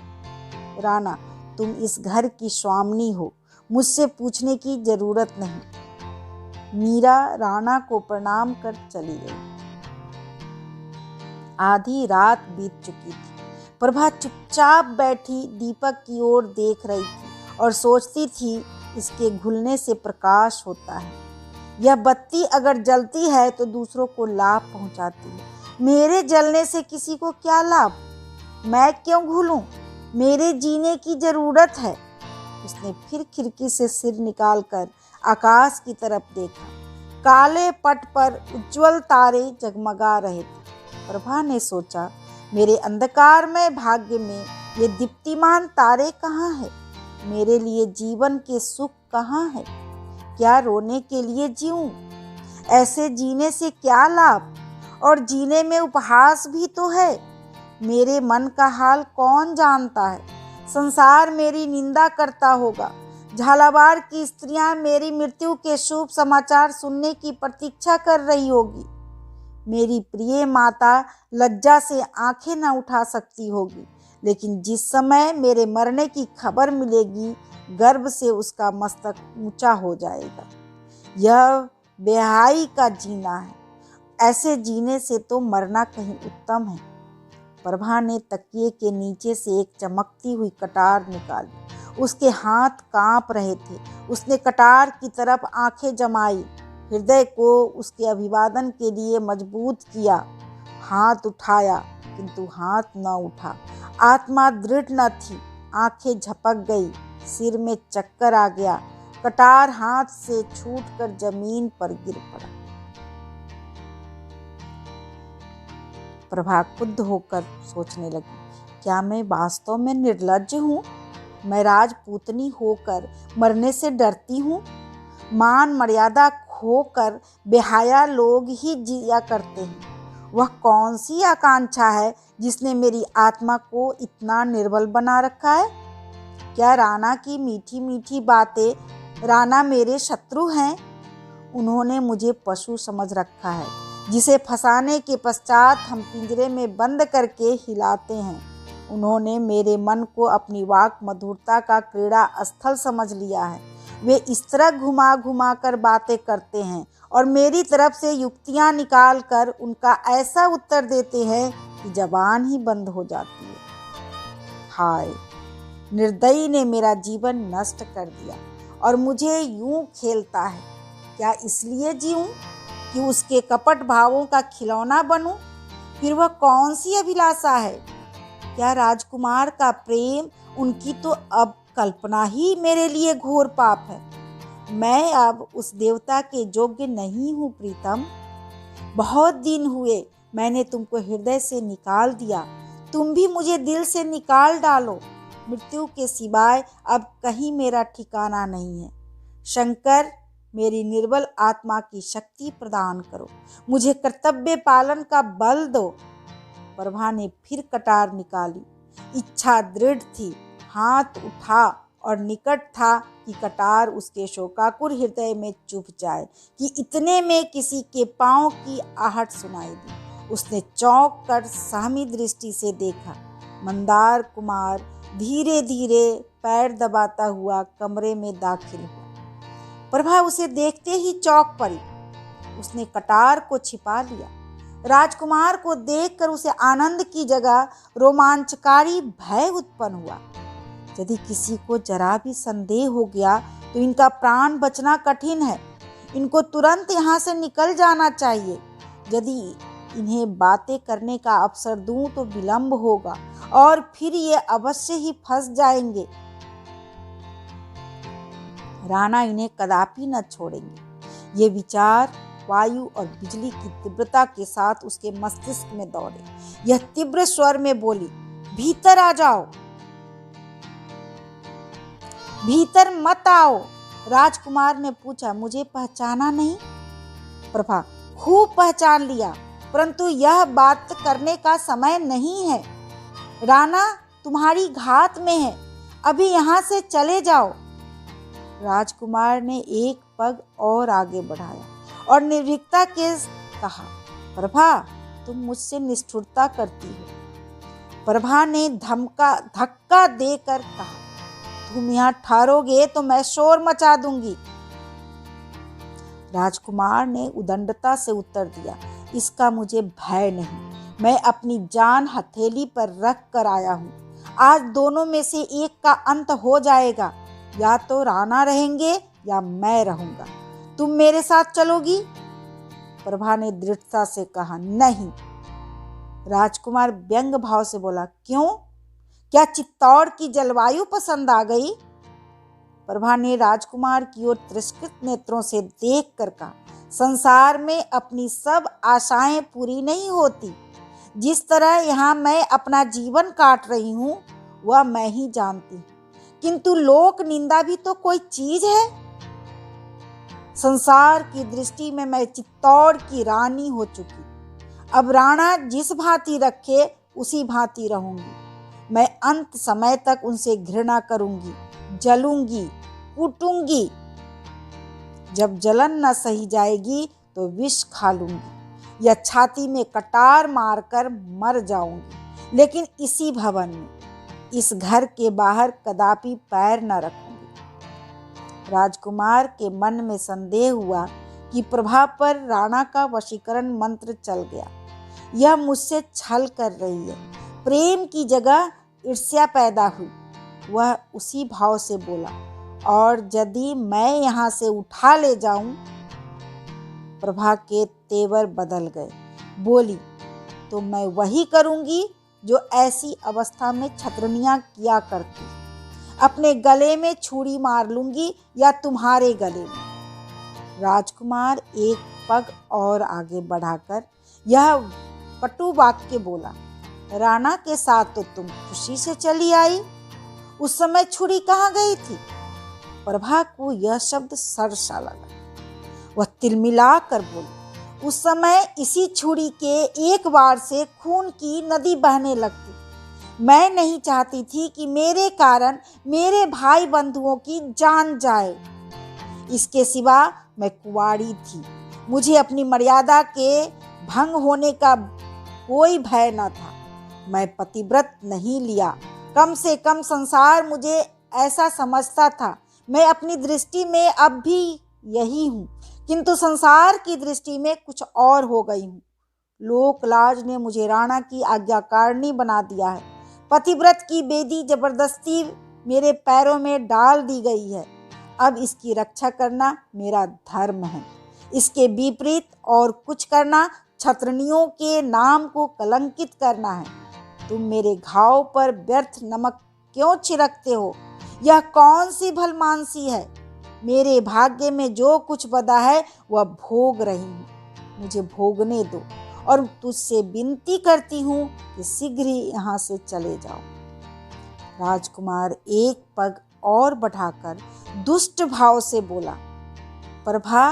[SPEAKER 1] राणा: तुम इस घर की स्वामिनी हो, मुझसे पूछने की जरूरत नहीं। मीरा राणा को प्रणाम कर चली गई। आधी रात बीत चुकी थी। प्रभा चुपचाप बैठी दीपक की ओर देख रही थी और सोचती थी, इसके घुलने से प्रकाश होता है। यह बत्ती अगर जलती है तो दूसरों को लाभ पहुंचाती है। मेरे जलने से किसी को क्या लाभ? मैं क्यों घुलूं? मेरे जीने की जरूरत है। उसने फिर खिड़की से सिर निकालकर आकाश की तरफ देखा। काले पट पर उज्जवल तारे जगमगा रहे थे। प्रभा ने सोचा, मेरे अंधकारमय भाग्य में ये दीप्तिमान तारे कहाँ हैं? मेरे लिए जीवन के सुख कहाँ है? क्या रोने के लिए जीऊं? ऐसे जीने से क्या लाभ? और जीने में उपहास भी तो है। मेरे मन का हाल कौन जानता है? संसार मेरी निंदा करता होगा। झालावाड़ की स्त्रियां मेरी मृत्यु के शुभ समाचार सुनने की प्रतीक्षा कर रही होगी। मेरी प्रिय माता लज्जा से आंखें न उठा सकती होगी, लेकिन जिस समय मेरे मरने की खबर मिलेगी, गर्व से उसका मस्तक ऊंचा हो जाएगा। यह बेहाई का जीना है। ऐसे जीने से तो मरना कहीं उत्तम है। प्रभा ने तकिए के नीचे से एक चमकती हुई कटार निकाली। उसके हाथ कांप रहे थे। उसने कटार की तरफ आंखें जमाई, हृदय को उसके अभिवादन के लिए मजबूत किया। हाथ उठाया, किंतु हाथ न उठा। आत्मा दृढ़ न थी, आंखें झपक गई, सिर में चक्कर आ गया, कटार हाथ से छूटकर जमीन पर गिर पड़ा। प्रभा खुद होकर सोचने लगी, क्या मैं वास्तव में निर्लज्ज हूँ? मैं राजपूतनी होकर मरने से डरती हूँ? मान मर्यादा खोकर बेहया लोग ही जिया करते हैं। वह कौन सी आकांक्षा है जिसने मेरी आत्मा को इतना निर्बल बना रखा है? क्या राणा की मीठी मीठी बातें राणा मेरे शत्रु हैं? उन्होंने मुझे पशु समझ रखा है, जिसे फंसाने के पश्चात हम पिंजरे में बंद करके हिलाते हैं। उन्होंने मेरे मन को अपनी वाक मधुरता का क्रीड़ा स्थल समझ लिया है। वे इस तरह घुमा घुमा कर बातें करते हैं और मेरी तरफ से युक्तियां निकाल कर उनका ऐसा उत्तर देते हैं कि जबान ही बंद हो जाती है। हाय, निर्दयी ने मेरा जीवन नष्ट कर दिया और मुझे यूं खेलता है। क्या इसलिए जीऊं कि उसके कपट भावों का खिलौना बनूं? फिर वह कौन सी अभिलाषा है? क्या राजकुमार का प्रेम? उनकी तो अब कल्पना ही मेरे लिए घोर पाप है। मैं अब उस देवता के योग्य नहीं हूँ प्रीतम। बहुत दिन हुए मैंने तुमको हृदय से निकाल दिया, तुम भी मुझे दिल से निकाल डालो। मृत्यु के सिवाय अब कहीं मेरा ठिकाना नहीं है। शंकर, मेरी निर्बल आत्मा की शक्ति प्रदान करो, मुझे कर्तव्य पालन का बल दो। प्रभा ने फिर कटार निकाली। इच्छा दृढ़ थी, हाथ उठा और निकट था कि कटार उसके शोकाकुल हृदय में चुभ जाए कि इतने में किसी के पांव की आहट सुनाई दी। उसने चौंक कर सहमी दृष्टि से देखा। मंदार कुमार धीरे धीरे पैर दबाता हुआ कमरे में दाखिल हुआ। प्रभा उसे देखते ही चौंक पड़ी। उसने कटार को छिपा लिया। राजकुमार को देखकर उसे आनंद की जगह रोमांचकारी भय उत्पन्न हुआ। यदि किसी को जरा भी संदेह हो गया तो इनका प्राण बचना कठिन है। इनको तुरंत यहाँ से निकल जाना चाहिए। यदि इन्हें बातें करने का अवसर दूं तो विलंब होगा और फिर ये अवश्य ही फंस जाएंगे। राणा इन्हें कदापि न छोड़ेंगे। ये विचार वायु और बिजली की तीव्रता के साथ उसके मस्तिष्क में दौड़े। यह तीव्र स्वर में बोली, भीतर आ जाओ, भीतर मत आओ। राजकुमार ने पूछा, मुझे पहचाना नहीं? प्रभा, खूब पहचान लिया, परंतु यह बात करने का समय नहीं है। राणा तुम्हारी घात में है, अभी यहाँ से चले जाओ। राजकुमार ने एक पग और आगे बढ़ाया और निर्भीकता के कहा, प्रभा, तुम मुझसे निष्ठुरता करती हो। प्रभा ने धक्का देकर कहा, तुम यहाँ ठहरोगे तो मैं शोर मचा दूंगी। राजकुमार ने उदंडता से उत्तर दिया, इसका मुझे भय नहीं। मैं अपनी जान हथेली पर रख कर आया हूँ। आज दोनों में से एक का अंत हो जाएगा। या तो राणा रहेंगे या मैं रहूंगा। तुम मेरे साथ चलोगी? प्रभा ने दृढ़ता से कहा, नहीं। राजकुमार व्यंग भाव से बोला, क्यों? क्या चित्तौड़ की जलवायु पसंद आ गई? प्रभा ने राजकुमार की ओर तिरस्कृत नेत्रों से देख कर कहा, संसार में अपनी सब आशाएं पूरी नहीं होती। जिस तरह यहाँ मैं अपना जीवन काट रही हूँ वह मैं ही जानती हूँ, किंतु लोक निंदा भी तो कोई चीज है। संसार की दृष्टि में मैं चित्तौड़ की रानी हो चुकी। अब राणा जिस भांति रखे उसी भांति रहूंगी। मैं अंत समय तक उनसे घृणा करूंगी, जलूंगी, कूटूंगी। जब जलन न सही जाएगी तो विष खा लूंगी या छाती में कटार मारकर मर जाऊंगी, लेकिन इसी भवन में, इस घर के बाहर कदापि पैर न रखूंगी। राजकुमार के मन में संदेह हुआ कि प्रभा पर राणा का वशीकरण मंत्र चल गया। यह मुझसे छल कर रही है। प्रेम की जगह ईर्ष्या पैदा हुई। वह उसी भाव से बोला, और यदि मैं यहाँ से उठा ले जाऊं? प्रभा के तेवर बदल गए। बोली, तो मैं वही करूंगी जो ऐसी अवस्था में छतरनियां किया करती। अपने गले में छुरी मार लूंगी या तुम्हारे गले में। राजकुमार एक पग और आगे बढ़ाकर यह कटु वाक्य बोला, राणा के साथ तो तुम खुशी से चली आई, उस समय छुरी कहाँ गई थी? प्रभा को यह शब्द सरसा लगा। वह तिलमिला कर बोली, उस समय इसी छुरी के एक वार से खून की नदी बहने लगती। मैं नहीं चाहती थी कि मेरे कारण मेरे भाई बंधुओं की जान जाए। इसके सिवा मैं कुंवारी थी, मुझे अपनी मर्यादा के भंग होने का कोई भय न था। मैं पतिव्रत नहीं लिया, कम से कम संसार मुझे ऐसा समझता था। मैं अपनी दृष्टि में अब भी यही हूँ, किंतु संसार की दृष्टि में कुछ और हो गई हूँ। लोक लाज ने मुझे राणा की आज्ञाकारिणी बना दिया है। पतिव्रत की बेदी जबरदस्ती मेरे पैरों में डाल दी गई है। अब इसकी रक्षा करना मेरा धर्म है। इसके विपरीत और कुछ करना छतरनियों के नाम को कलंकित करना है। तुम मेरे घाव पर व्यर्थ नमक क्यों छिड़कते हो? यह कौन सी भलमानसी है? मेरे भाग्य में जो कुछ बदा है वह भोग रही हूँ, मुझे भोगने दो और तुझसे विनती करती हूँ कि शीघ्र ही यहाँ से चले जाओ। राजकुमार एक पग और बढ़ाकर दुष्ट भाव से बोला, प्रभा,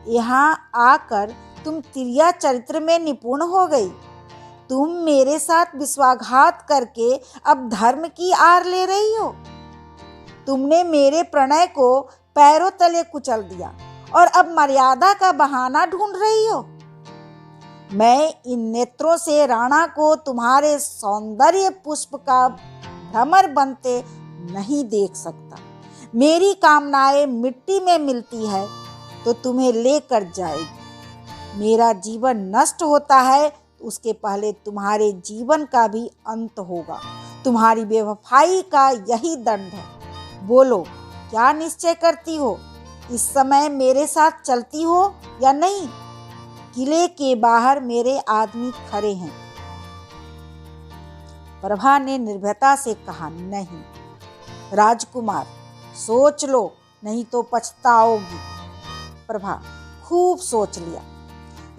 [SPEAKER 1] यहाँ आकर तुम तिर्या चरित्र में निपुण हो गई। तुम मेरे साथ विश्वासघात करके अब धर्म की आड़ ले रही हो। तुमने मेरे प्रणय को पैरों तले कुचल दिया और अब मर्यादा का बहाना ढूंढ रही हो। मैं इन नेत्रों से राणा को तुम्हारे सौंदर्य पुष्प का भ्रमर बनते नहीं देख सकता। मेरी कामनाएं मिट्टी में मिलती है तो तुम्हें लेकर जाएगी। मेरा जीवन नष्ट होता है, उसके पहले तुम्हारे जीवन का भी अंत होगा। तुम्हारी बेवफाई का यही दंड है। बोलो, क्या निश्चय करती हो? इस समय मेरे साथ चलती हो या नहीं? किले के बाहर मेरे आदमी खड़े हैं। प्रभा ने निर्भयता से कहा, नहीं राजकुमार, सोच लो, नहीं तो पछताओगी। प्रभा खूब सोच लिया।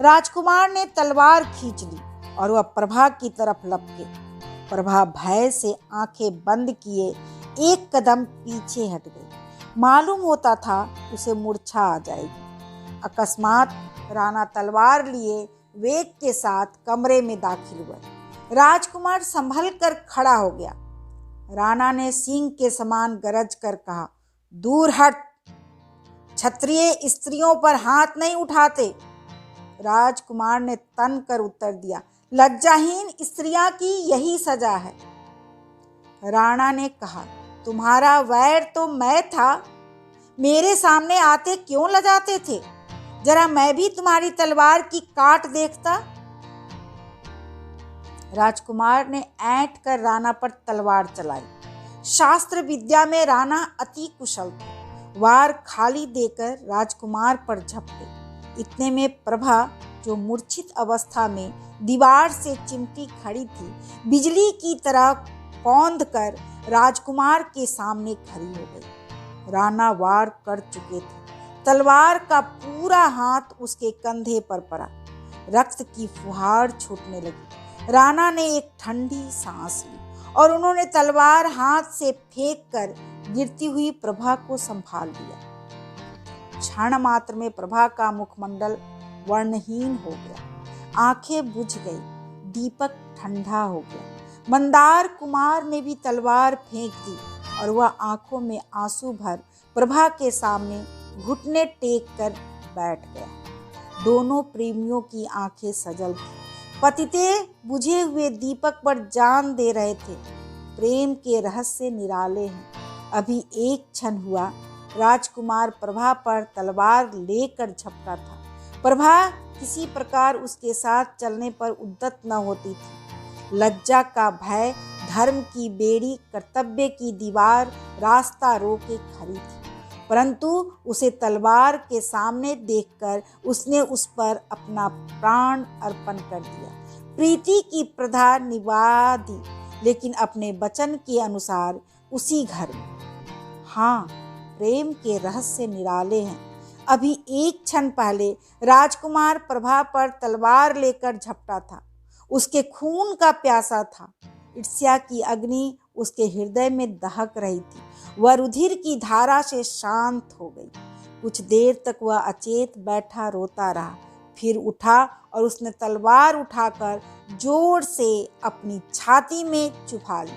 [SPEAKER 1] राजकुमार ने तलवार खींच ली और वह प्रभा की तरफ लपके। प्रभा भय से आंखें बंद किए एक कदम पीछे हट गई। मालूम होता था उसे मूर्छा आ जाएगी। अकस्मात राणा तलवार लिए वेग के साथ कमरे में दाखिल हुए। राजकुमार संभल कर खड़ा हो गया। राणा ने सिंह के समान गरज कर कहा, दूर हट, क्षत्रिय स्त्रियों पर हाथ नहीं उठाते। राजकुमार ने तन कर उत्तर दिया, लज्जाहीन स्त्रियां की यही सजा है। राणा ने कहा, तुम्हारा वैर तो मैं था, मेरे सामने आते क्यों लजाते थे? जरा मैं भी तुम्हारी तलवार की काट देखता। राजकुमार ने ऐंठ कर राणा पर तलवार चलाई। शास्त्र विद्या में राणा अति कुशल था। वार खाली देकर राजकुमार पर झपटे। इतने में प्रभा, जो मूर्छित अवस्था में दीवार से चिमटी खड़ी थी, बिजली की तरह कौंध कर राजकुमार के सामने खड़ी हो गई। राणा वार कर चुके थे। तलवार का पूरा हाथ उसके कंधे पर पड़ा। रक्त की फुहार छूटने लगी। राणा ने एक ठंडी सांस ली और उन्होंने तलवार हाथ से फेंक कर गिरती हुई प्रभा को संभाल लिया। क्षण मात्र में प्रभा का मुखमंडल वर्णहीन हो गया। आंखें बुझ गई। दीपक ठंडा हो गया। मंदार कुमार ने भी तलवार फेंक दी और वह आंखों में आंसू भर प्रभा के सामने घुटने टेक कर बैठ गया। दोनों प्रेमियों की आंखें सजल थी। पतिते बुझे हुए दीपक पर जान दे रहे थे। प्रेम के रहस्य निराले हैं। अभी एक क्षण हुआ, राजकुमार प्रभा पर तलवार लेकर झपटा था। प्रभा किसी प्रकार उसके साथ चलने पर उद्यत न होती थी। लज्जा का भय, धर्म की बेड़ी, कर्तव्य की दीवार रास्ता रोके खड़ी थी। परंतु उसे तलवार के सामने देखकर उसने उस पर अपना प्राण अर्पण कर दिया। प्रीति की प्रथा निभा दी, लेकिन अपने वचन के अनुसार उसी घर में। हाँ, प्रेम के रहस्य निराले हैं। अभी एक क्षण पहले राजकुमार प्रभा पर तलवार लेकर झपटा था, उसके खून का प्यासा था। ईर्ष्या की अग्नि उसके हृदय में दहक रही थी। वह रुधिर की धारा से शांत हो गई। कुछ देर तक वह अचेत बैठा रोता रहा, फिर उठा और उसने तलवार उठाकर जोर से अपनी छाती में चुभा ली।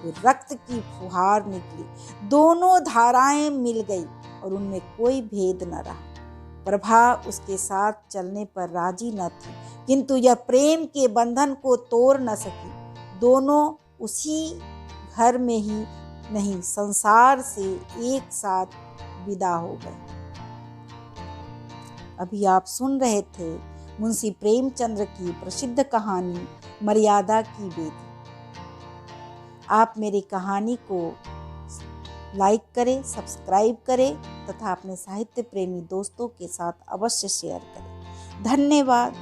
[SPEAKER 1] फिर रक्त की फुहार निकली, दोनों धाराएं मिल गई और उनमें कोई भेद न रहा। प्रभा उसके साथ चलने पर राजी न थी, किंतु यह प्रेम के बंधन को तोड़ न सकी। दोनों उसी घर में ही नहीं, संसार से एक साथ विदा हो गए। अभी आप सुन रहे थे मुंशी प्रेमचंद्र की प्रसिद्ध कहानी मर्यादा की बेटी। आप मेरी कहानी को लाइक करें, सब्सक्राइब करें तथा अपने साहित्य प्रेमी दोस्तों के साथ अवश्य शेयर करें। धन्यवाद।